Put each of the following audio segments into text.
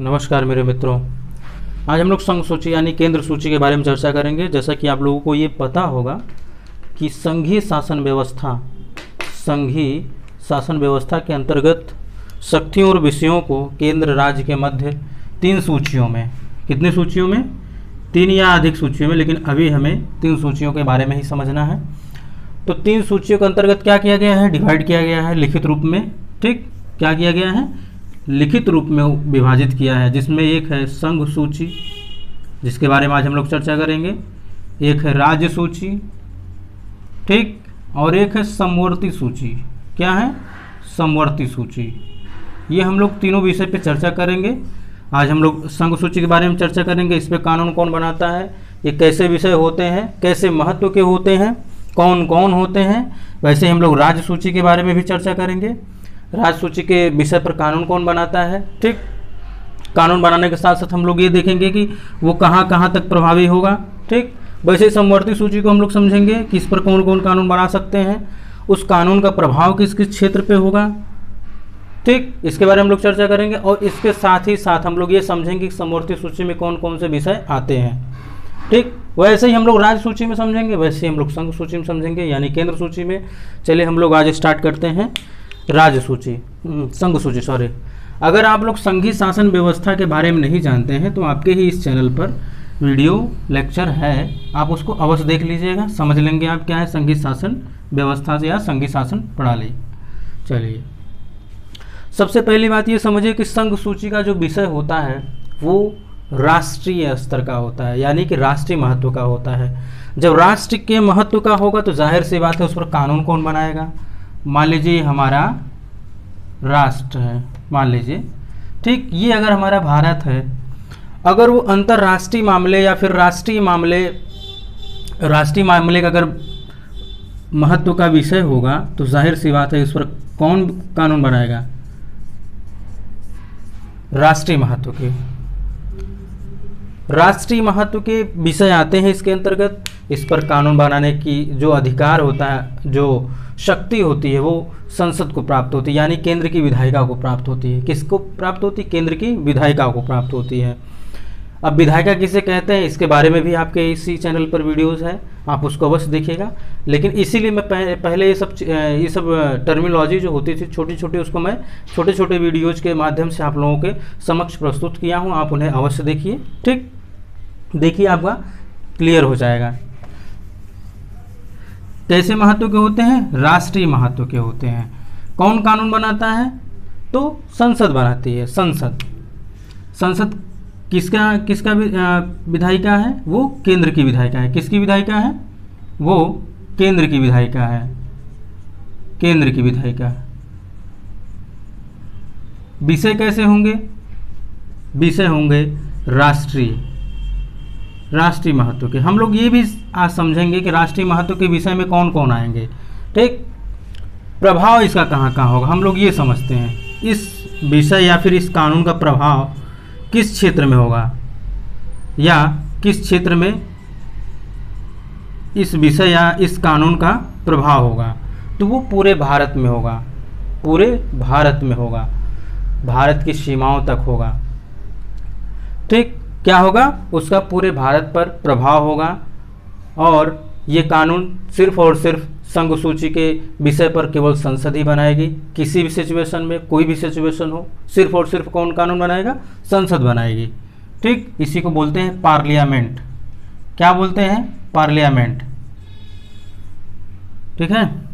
नमस्कार मेरे मित्रों। आज हम लोग संघ सूची यानी केंद्र सूची के बारे में चर्चा करेंगे। जैसा कि आप लोगों को ये पता होगा कि संघीय शासन व्यवस्था के अंतर्गत शक्तियों और विषयों को केंद्र राज्य के मध्य 3 सूचियों में, कितनी सूचियों में, 3 या अधिक सूचियों में, लेकिन अभी हमें 3 सूचियों के बारे में ही समझना है। तो 3 सूचियों के अंतर्गत क्या किया गया है, डिवाइड किया गया है लिखित रूप में। ठीक, क्या किया गया है, लिखित रूप में विभाजित किया है, जिसमें एक है संघ सूची, जिसके बारे में आज हम लोग चर्चा करेंगे, एक है राज्य सूची, ठीक, और एक है समवर्ती सूची। क्या है, समवर्ती सूची। ये हम लोग तीनों विषय पे चर्चा करेंगे। आज हम लोग संघ सूची के बारे में चर्चा करेंगे, इस पे कानून कौन बनाता है, ये कैसे विषय होते हैं, कैसे महत्व के होते हैं, कौन कौन होते हैं। वैसे हम लोग राज्य सूची के बारे में भी चर्चा करेंगे, राज्य सूची के विषय पर कानून कौन बनाता है। ठीक, कानून बनाने के साथ साथ हम लोग ये देखेंगे कि वो कहाँ कहाँ तक प्रभावी होगा। ठीक, वैसे समवर्ती सूची को हम लोग समझेंगे कि इस पर कौन कौन कानून बना सकते हैं, उस कानून का प्रभाव किस किस क्षेत्र पे होगा। ठीक, इसके बारे में हम लोग चर्चा करेंगे। और इसके साथ ही साथ हम लोग ये समझेंगे कि समवर्ती सूची में कौन कौन से विषय आते हैं। ठीक, वैसे ही हम लोग राज्य सूची में समझेंगे, वैसे ही हम लोग संघ सूची में समझेंगे यानी केंद्र सूची में। चलिए हम लोग आज स्टार्ट करते हैं राज्य सूची, संघ सूची सॉरी। अगर आप लोग संघीय शासन व्यवस्था के बारे में नहीं जानते हैं तो आपके ही इस चैनल पर वीडियो लेक्चर है, आप उसको अवश्य देख लीजिएगा, समझ लेंगे आप क्या है संघीय शासन व्यवस्था से या संघीय शासन प्रणाली। चलिए, सबसे पहली बात ये समझिए कि संघ सूची का जो विषय होता है वो राष्ट्रीय स्तर का होता है, यानी कि राष्ट्रीय महत्व का होता है। जब राष्ट्र के महत्व का होगा तो जाहिर सी बात है उस पर कानून कौन बनाएगा। मान लीजिए हमारा राष्ट्र है, मान लीजिए, ठीक, ये अगर हमारा भारत है, अगर वो अंतर्राष्ट्रीय मामले या फिर राष्ट्रीय मामले का अगर महत्व का विषय होगा तो जाहिर सी बात है इस पर कौन कानून बनाएगा, राष्ट्रीय महत्व के विषय आते हैं इसके अंतर्गत। इस पर कानून बनाने की जो अधिकार होता है, जो शक्ति होती है, वो संसद को प्राप्त होती है, यानी केंद्र की विधायिका को प्राप्त होती है। किसको प्राप्त होती है, केंद्र की विधायिका को प्राप्त होती है। अब विधायिका किसे कहते हैं इसके बारे में भी आपके इसी चैनल पर वीडियोस है, आप उसको अवश्य देखिएगा। लेकिन इसीलिए मैं पहले ये सब टर्मिनोलॉजी जो होती थी छोटी छोटी, उसको मैं छोटे छोटे वीडियोज के माध्यम से आप लोगों के समक्ष प्रस्तुत किया हूँ, आप उन्हें अवश्य देखिए। ठीक, देखिए आपका क्लियर हो जाएगा। कैसे महत्व के होते हैं, राष्ट्रीय महत्व के होते हैं। कौन कानून बनाता है, तो संसद बनाती है। संसद किसका विधायिका है, वो केंद्र की विधायिका है। किसकी विधायिका है, वो केंद्र की विधायिका है, केंद्र की विधायिका। विषय कैसे होंगे, विषय होंगे राष्ट्रीय महत्व के। हम लोग ये भी आज समझेंगे कि राष्ट्रीय महत्व के विषय में कौन कौन आएंगे। ठीक, प्रभाव इसका कहाँ कहाँ होगा, हम लोग ये समझते हैं इस विषय या फिर इस कानून का प्रभाव किस क्षेत्र में होगा, या किस क्षेत्र में इस विषय या इस कानून का प्रभाव होगा, तो वो पूरे भारत में होगा, पूरे भारत में होगा, भारत की सीमाओं तक होगा। ठीक, क्या होगा, उसका पूरे भारत पर प्रभाव होगा। और ये कानून सिर्फ और सिर्फ संघ सूची के विषय पर केवल संसद ही बनाएगी। किसी भी सिचुएशन में, कोई भी सिचुएशन हो, सिर्फ और सिर्फ कौन कानून बनाएगा, संसद बनाएगी। ठीक, इसी को बोलते हैं पार्लियामेंट। क्या बोलते हैं, पार्लियामेंट। ठीक है,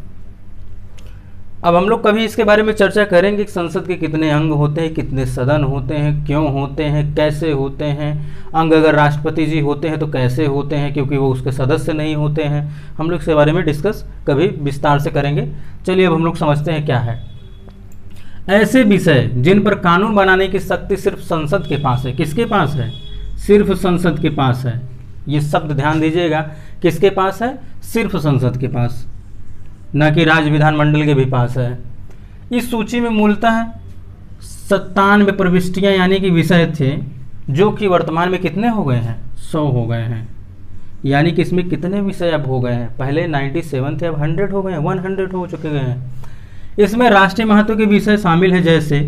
अब हम लोग कभी इसके बारे में चर्चा करेंगे कि संसद के कितने अंग होते हैं, कितने सदन होते हैं, क्यों होते हैं, कैसे होते हैं। अंग अगर राष्ट्रपति जी होते हैं तो कैसे होते हैं, क्योंकि वो उसके सदस्य नहीं होते हैं। हम लोग इसके बारे में डिस्कस कभी विस्तार से करेंगे। चलिए अब हम लोग समझते हैं क्या है ऐसे विषय जिन पर कानून बनाने की शक्ति सिर्फ संसद के पास है। किसके पास है, सिर्फ संसद के पास है। ये शब्द ध्यान दीजिएगा, किसके पास है, सिर्फ संसद के पास, न कि राज्य विधानमंडल के भी पास है। इस सूची में मूलतः 97 प्रविष्टियाँ यानी कि विषय थे, जो कि वर्तमान में कितने हो गए हैं, 100 हो गए हैं। यानी कि इसमें कितने विषय अब हो गए हैं, पहले 97 थे, अब 100 हो गए हैं, 100 हो चुके हैं। इसमें राष्ट्रीय महत्व के विषय शामिल हैं, जैसे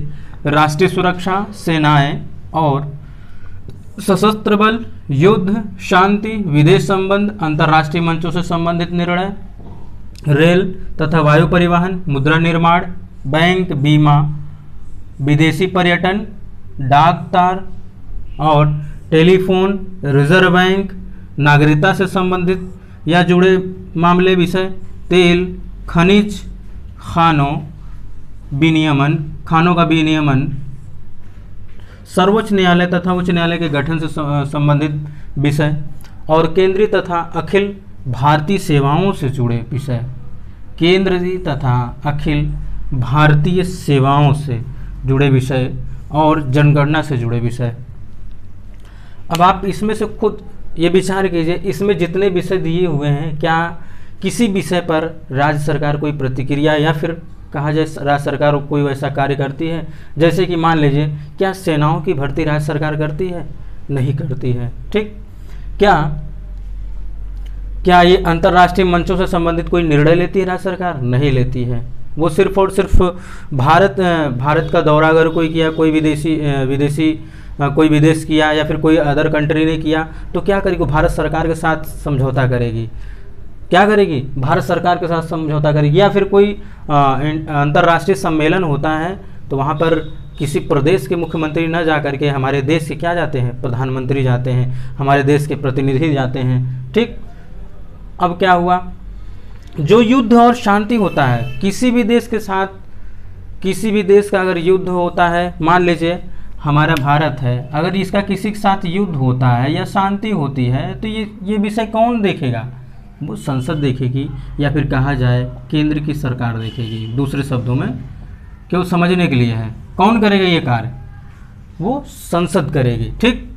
राष्ट्रीय सुरक्षा, सेनाएं, और सशस्त्र बल, युद्ध, शांति, विदेश संबंध, अंतर्राष्ट्रीय मंचों से संबंधित निर्णय, रेल तथा वायु परिवहन, मुद्रा निर्माण, बैंक, बीमा, विदेशी पर्यटन, डाक तार और टेलीफोन, रिजर्व बैंक, नागरिकता से संबंधित या जुड़े मामले विषय, तेल, खनिज, खानों का विनियमन, सर्वोच्च न्यायालय तथा उच्च न्यायालय के गठन से संबंधित विषय और केंद्रीय तथा अखिल भारतीय सेवाओं से जुड़े विषय, केंद्रीय तथा अखिल भारतीय सेवाओं से जुड़े विषय और जनगणना से जुड़े विषय। अब आप इसमें से खुद ये विचार कीजिए, इसमें जितने विषय दिए हुए हैं, क्या किसी विषय पर राज्य सरकार कोई प्रतिक्रिया या फिर कहा जाए राज्य सरकार कोई वैसा कार्य करती है? जैसे कि मान लीजिए, क्या सेनाओं की भर्ती राज्य सरकार करती है? नहीं करती है। ठीक, क्या ये अंतर्राष्ट्रीय मंचों से संबंधित कोई निर्णय लेती है राज्य सरकार? नहीं लेती है। वो सिर्फ और सिर्फ भारत का दौरा अगर कोई किया, कोई विदेश किया या फिर कोई अदर कंट्री ने किया, तो क्या करेगी? भारत सरकार के साथ समझौता करेगी। क्या करेगी? भारत सरकार के साथ समझौता करेगी। या फिर कोई अंतर्राष्ट्रीय सम्मेलन होता है तो वहाँ पर किसी प्रदेश के मुख्यमंत्री न जा करके हमारे देश के क्या जाते हैं? प्रधानमंत्री जाते हैं, हमारे देश के प्रतिनिधि जाते हैं। ठीक, अब क्या हुआ? जो युद्ध और शांति होता है किसी भी देश के साथ, किसी भी देश का अगर युद्ध होता है, मान लीजिए हमारा भारत है, अगर इसका किसी के साथ युद्ध होता है या शांति होती है तो ये विषय कौन देखेगा? वो संसद देखेगी, या फिर कहा जाए केंद्र की सरकार देखेगी। दूसरे शब्दों में क्यों समझने के लिए है, कौन करेगा ये कार्य? वो संसद करेगी। ठीक,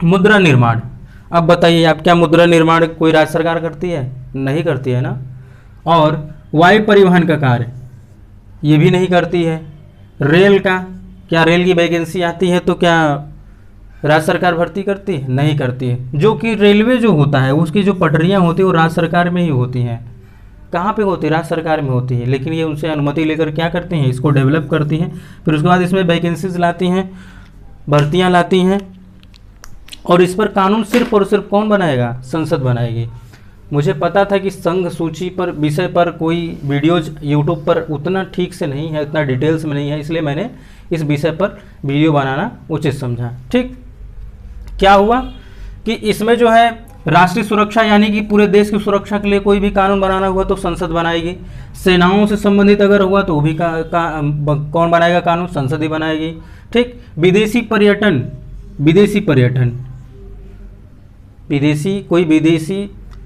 मुद्रा निर्माण। अब बताइए आप, क्या मुद्रा निर्माण कोई राज्य सरकार करती है? नहीं करती है ना। और वायु परिवहन का कार्य ये भी नहीं करती है। रेल का, क्या रेल की वैकेंसी आती है तो क्या राज्य सरकार भर्ती करती है? नहीं करती है। जो कि रेलवे जो होता है उसकी जो पटरियां होती है वो राज्य सरकार में ही होती हैं। कहाँ पे होती है? राज्य सरकार में होती है। लेकिन ये उनसे अनुमति लेकर क्या करती हैं? इसको डेवलप करती हैं, फिर उसके बाद इसमें वैकेंसीज लाती हैं, भर्तियाँ लाती हैं, और इस पर कानून सिर्फ और सिर्फ कौन बनाएगा? संसद बनाएगी। मुझे पता था कि संघ सूची पर विषय पर कोई वीडियोज यूट्यूब पर उतना ठीक से नहीं है, उतना डिटेल्स में नहीं है, इसलिए मैंने इस विषय पर वीडियो बनाना उचित समझा। ठीक, क्या हुआ कि इसमें जो है राष्ट्रीय सुरक्षा यानी कि पूरे देश की सुरक्षा के लिए कोई भी कानून बनाना हुआ तो संसद बनाएगी। सेनाओं से संबंधित अगर हुआ तो वो भी कौन बनाएगा कानून? संसद ही बनाएगी। ठीक, विदेशी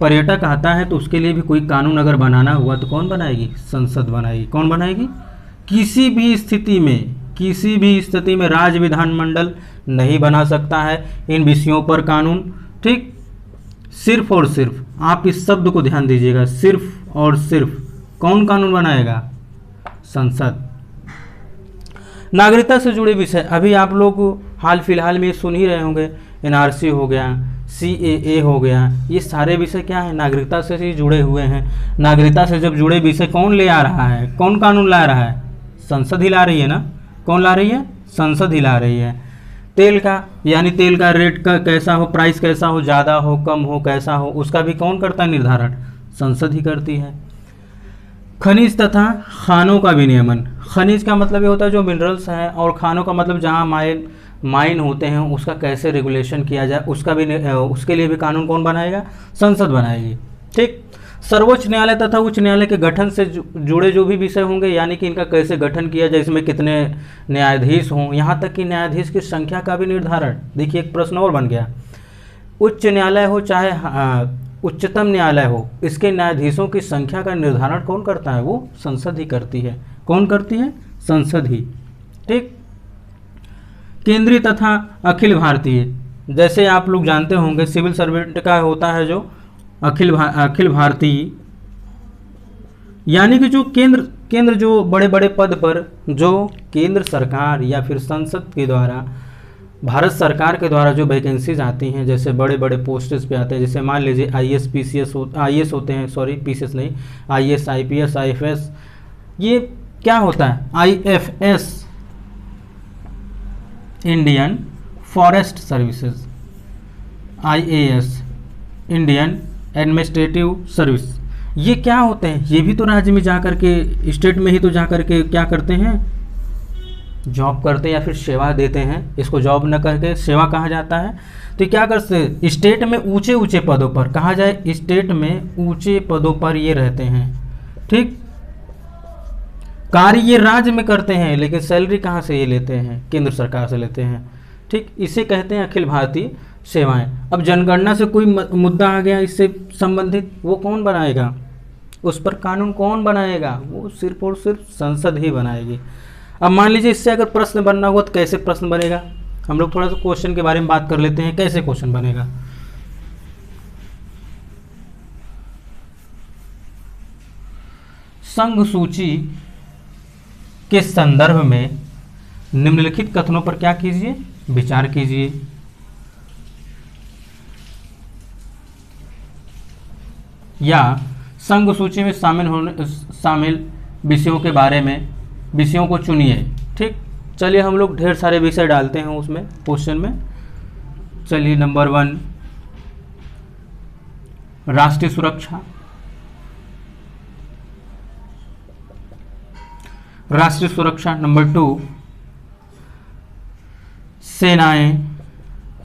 पर्यटक आता है तो उसके लिए भी कोई कानून अगर बनाना हुआ तो कौन बनाएगी? संसद बनाएगी। कौन बनाएगी? किसी भी स्थिति में राज्य विधानमंडल नहीं बना सकता है इन विषयों पर कानून। ठीक, सिर्फ और सिर्फ, आप इस शब्द को ध्यान दीजिएगा, सिर्फ और सिर्फ कौन कानून बनाएगा? संसद। नागरिकता से जुड़े विषय अभी आप लोग हाल फिलहाल में सुन ही रहे होंगे, एनआरसी हो गया, CAA हो गया, ये सारे विषय क्या है? नागरिकता से ही जुड़े हुए हैं। नागरिकता से जब जुड़े विषय कौन ले आ रहा है? कौन कानून ला रहा है? संसद ही ला रही है ना। कौन ला रही है? संसद ही ला रही है। तेल का, यानी तेल का रेट का कैसा हो, प्राइस कैसा हो, ज़्यादा हो, कम हो, कैसा हो, उसका भी कौन करता है निर्धारण? संसद ही करती है। खनिज तथा खानों का विनियमन। खनिज का मतलब ये होता है जो मिनरल्स हैं, और खानों का मतलब जहाँ माइन होते हैं उसका कैसे रेगुलेशन किया जाए, उसके लिए भी कानून कौन बनाएगा? संसद बनाएगी। ठीक, सर्वोच्च न्यायालय तथा उच्च न्यायालय के गठन से जुड़े जो भी विषय होंगे, यानी कि इनका कैसे गठन किया जाए, इसमें कितने न्यायाधीश हों, यहाँ तक कि न्यायाधीश की संख्या का भी निर्धारण। देखिए एक प्रश्न और बन गया, उच्च न्यायालय हो चाहे उच्चतम न्यायालय हो, इसके न्यायाधीशों की संख्या का निर्धारण कौन करता है? वो संसद ही करती है। कौन करती है? संसद ही। ठीक, केंद्रीय तथा अखिल भारतीय, जैसे आप लोग जानते होंगे सिविल सर्वेंट का होता है जो अखिल भारतीय, यानी कि जो केंद्र जो बड़े बड़े पद पर जो केंद्र सरकार या फिर संसद के द्वारा, भारत सरकार के द्वारा जो वैकेंसीज आती हैं, जैसे बड़े बड़े पोस्ट्स पे आते हैं, जैसे मान लीजिए IAS होते हैं, सॉरी PCS नहीं, IAS IPS IFS, ये क्या होता है? IFS Indian forest services, IAS, Indian administrative service, ये क्या होते हैं? ये भी तो राज्य में जा कर के, स्टेट में ही तो जा कर के क्या करते हैं, जॉब करते हैं या फिर सेवा देते हैं। इसको जॉब न करके सेवा कहा जाता है। तो क्या करते, स्टेट में ऊंचे ऊंचे पदों पर, कहा जाए स्टेट में ऊंचे पदों पर ये रहते हैं, ठीक। कार्य ये राज्य में करते हैं, लेकिन सैलरी कहाँ से ये लेते हैं, केंद्र सरकार से लेते हैं, ठीक। इसे कहते हैं अखिल भारतीय सेवाएं। अब जनगणना से कोई मुद्दा आ गया इससे संबंधित, वो कौन बनाएगा, उस पर कानून कौन बनाएगा, वो सिर्फ और सिर्फ संसद ही बनाएगी। अब मान लीजिए इससे अगर प्रश्न बनना हुआ तो कैसे प्रश्न बनेगा, हम लोग थोड़ा सा क्वेश्चन के बारे में बात कर लेते हैं, कैसे क्वेश्चन बनेगा। संघ सूची के संदर्भ में निम्नलिखित कथनों पर क्या कीजिए, विचार कीजिए। या संघ सूची में शामिल विषयों के बारे में, विषयों को चुनिए, ठीक। चलिए हम लोग ढेर सारे विषय डालते हैं उसमें क्वेश्चन में। चलिए नंबर 1 राष्ट्रीय सुरक्षा, राष्ट्रीय सुरक्षा। नंबर 2 सेनाएं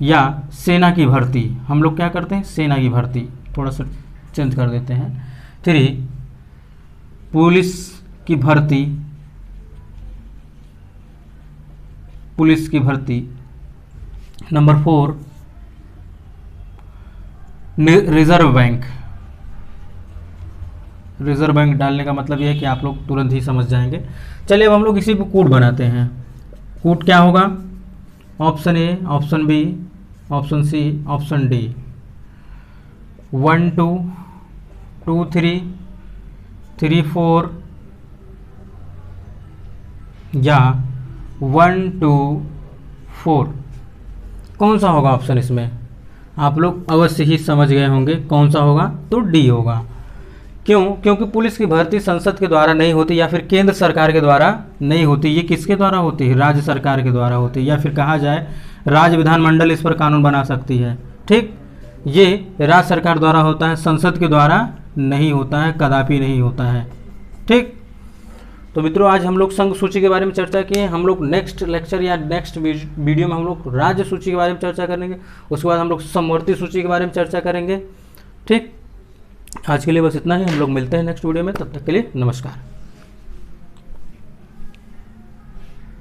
या सेना की भर्ती, हम लोग क्या करते हैं, सेना की भर्ती, थोड़ा सा चेंज कर देते हैं। 3 पुलिस की भर्ती, पुलिस की भर्ती। Number 4 reserve bank, reserve bank डालने का मतलब यह है कि आप लोग तुरंत ही समझ जाएंगे। चलिए अब हम लोग इसी को कूट बनाते हैं। कूट क्या होगा, option A, option B, option C, option D. 1 2 2 3 3 4 या 1 2 4, कौन सा होगा ऑप्शन इसमें? आप लोग अवश्य ही समझ गए होंगे कौन सा होगा, तो डी होगा। क्यों? क्योंकि पुलिस की भर्ती संसद के द्वारा नहीं होती या फिर केंद्र सरकार के द्वारा नहीं होती, ये किसके द्वारा होती है, राज्य सरकार के द्वारा होती है, या फिर कहा जाए राज्य विधानमंडल इस पर कानून बना सकती है, ठीक। ये राज्य सरकार द्वारा होता है, संसद के द्वारा नहीं होता है, कदापि नहीं होता है, ठीक। तो मित्रों आज हम लोग संघ सूची के बारे में चर्चा किए। हम लोग नेक्स्ट लेक्चर या नेक्स्ट वीडियो में हम लोग राज्य सूची के बारे में चर्चा करेंगे, उसके बाद हम लोग समवर्ती सूची के बारे में चर्चा करेंगे, ठीक। आज के लिए बस इतना ही, हम लोग मिलते हैं नेक्स्ट वीडियो में, तब तक के लिए नमस्कार।